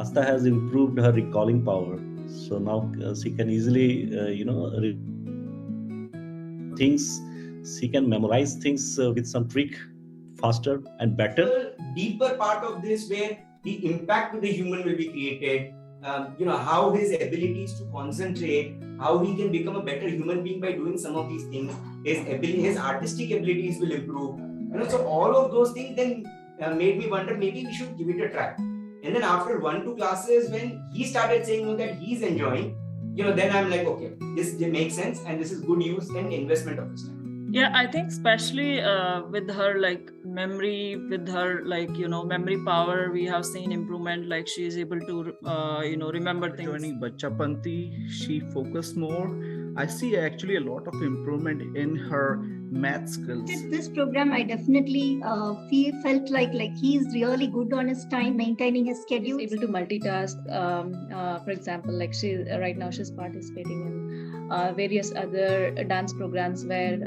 Asta has improved her recalling power. So now she can easily, things. She can memorize things with some trick faster and better. Deeper part of this, where the impact to the human will be created. How his abilities to concentrate, how he can become a better human being by doing some of these things. His artistic abilities will improve. So all of those things then made me wonder, maybe we should give it a try. And then after 1-2 classes, when he started saying that he's enjoying, then I'm like, okay, this makes sense and this is good use and investment of his time. Yeah, I think especially with her like memory, with her like memory power, we have seen improvement. Like she is able to remember things. Joining Bachchapanti, she focused more. I see actually a lot of improvement in her math skills. With this program, I definitely felt like he's really good on his time, maintaining his schedule. He's able to multitask. For example, like right now she's participating in various other dance programs where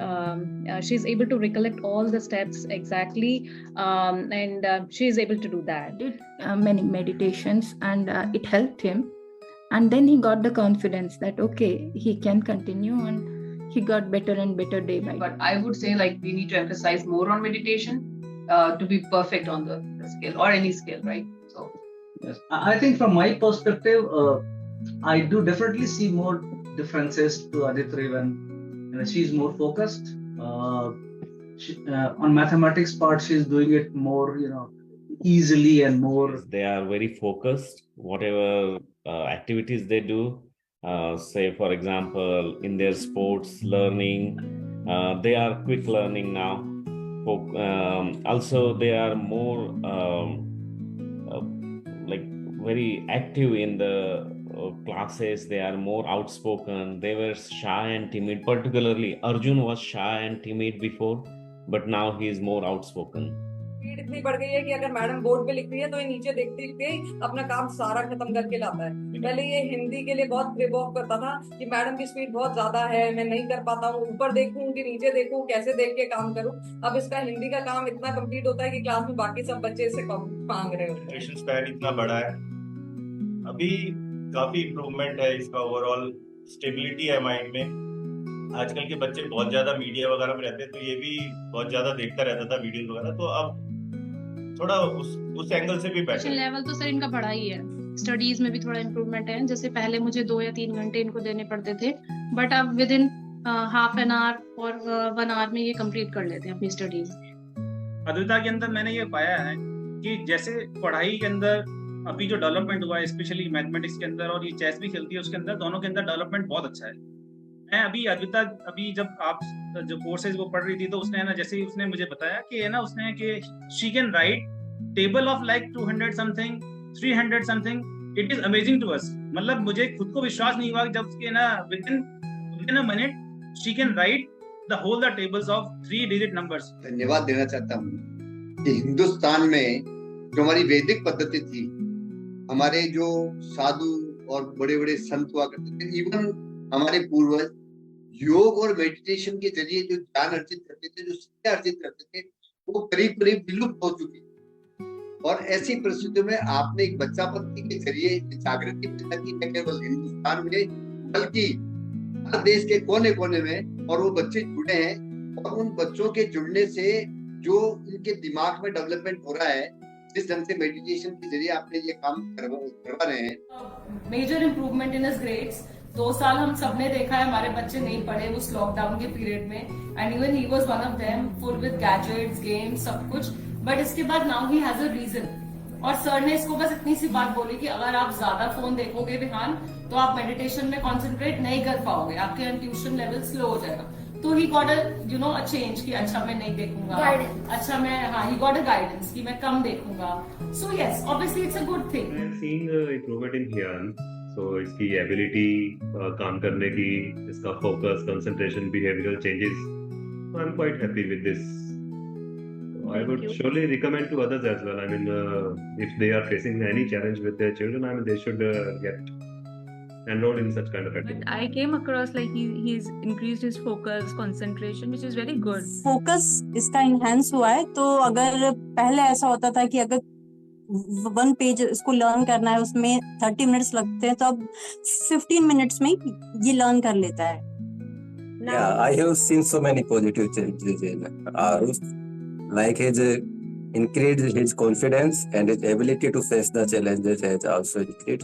she's able to recollect all the steps exactly, and she's able to do that. Did many meditations, and it helped him. And then he got the confidence that, okay, he can continue, and he got better and better day by day. But I would say we need to emphasize more on meditation to be perfect on the skill or any skill, right? So, yes, I think from my perspective, I do definitely see more differences to Aditri when she's more focused. On mathematics part, she's doing it more, easily and more. They are very focused. Whatever activities they do, say for example in their sports learning, they are quick learning now. Also they are more very active in the classes. They are more outspoken. They were shy and timid. Particularly Arjun was shy and timid before, but now he is more outspoken. Speed इतनी बढ़ गई है कि अगर madam board पे लिख रही है तो ये नीचे देखते ही अपना काम सारा खत्म करके लाता है। पहले ये हिंदी के लिए बहुत ग्रिप ऑफ करता था कि मैडम की स्पीड बहुत ज्यादा है, मैं नहीं कर पाता हूँ, ऊपर देखूं कि नीचे देखूं, कैसे देख के काम करूं। अब इसका हिंदी का काम इतना कंप्लीट होता है कि क्लास में बाकी सब बच्चे इससे मांग रहे होते हैं। एटेंशन स्पैन इतना बड़ा है, अभी काफी इम्प्रूवमेंट है इसका, ओवरऑल स्टेबिलिटी है माइंड में। आजकल के बच्चे बहुत ज्यादा मीडिया वगैरह में रहते हैं, तो ये भी बहुत ज्यादा देखता रहता था वीडियोस वगैरह, तो अब थोड़ा उस एंगल से भी बेटर लेवल तो सर इनका बड़ा ही है। स्टडीज में भी थोड़ा इम्प्रूवमेंट है। जैसे पहले मुझे 2 या 3 घंटे इनको देने पड़ते थे, बट अब with in half an hour और 1 आवर में ये कंप्लीट कर लेते हैं अपनी स्टडीज। अद्विता के अंदर मैंने ये पाया है कि जैसे पढ़ाई के अंदर अभी जो डेवलपमेंट हुआ है, स्पेशली मैथमेटिक्स के अंदर, और ये चेस भी खेलती है उसके अंदर, दोनों के अंदर डेवलपमेंट बहुत अच्छा है। मैं अद्विता अभी जब आप जो कोर्सेज वो पढ़ रही थी, तो उसने ना जैसे ही उसने मुझे बताया कि उसने कि she can write table of like 200 something 300 something, it is amazing to us. मतलब मुझे खुद को विश्वास नहीं हुआ कि जब उसके within a minute she can write the whole the tables of 3 digit numbers. धन्यवाद देना चाहता हूँ कि हिंदुस्तान में जो हमारी वैदिक पद्धति थी, हमारे जो साधु और बड़े बड़े संत हुआ करते थे, इवन हमारे पूर्वज योग और मेडिटेशन के जरिए जो ज्ञान अर्जित करते थे, जो शिक्षा अर्जित करते थे, वो करीब करीब विलुप्त हो चुकी। और ऐसी परिस्थितियों में आपने एक बच्चापंथी के जरिए जागृति पैदा की, न केवल हिंदुस्तान में बल्कि हर देश के कोने कोने में, और वो बच्चे जुड़े हैं। और उन बच्चों के जुड़ने से जो इनके दिमाग में डेवलपमेंट हो रहा है, जिस ढंग से मेडिटेशन के जरिए आपने ये काम करवा रहे हैं। Major improvement in his grades. 2 साल हम सबने देखा है हमारे बच्चे नहीं पढ़े उस लॉकडाउन के पीरियड में, and even he was one of them, full with gadgets, games, सब कुछ। बट इसके बाद now he has a reason, और सर ने इसको बस इतनी सी बात बोली कि अगर आप ज्यादा फोन देखोगे विहान, तो आप मेडिटेशन में कॉन्सेंट्रेट नहीं कर पाओगे, आपके इंट्यूशन लेवल स्लो हो जाएगा। तो ही गॉट अ चेंज कि अच्छा मैं नहीं देखूंगा, अच्छा मैं ही गॉट अ गाइडेंस कि मैं कम देखूंगा। So yes, obviously it's a good thing. I am seeing improvement in him, so इसकी एबिलिटी काम करने की, इसका focus, concentration, behavioural changes, I am quite happy with this. I would surely recommend to others as well. I mean, if they are facing any challenge with their children, I mean, they should get enrolled in such kind of activity. I came across like he's increased his focus, concentration, which is very good. Focus इसका enhance हुआ है। तो अगर पहले ऐसा होता था कि अगर वन पेज इसको लर्न करना है, उसमें 30 मिनट्स लगते हैं, तो अब 15 मिनट्स में ये लर्न कर लेता है. Yeah, I have seen so many positive changes in Arush, like his increased his confidence and his ability to face the challenges has also increased.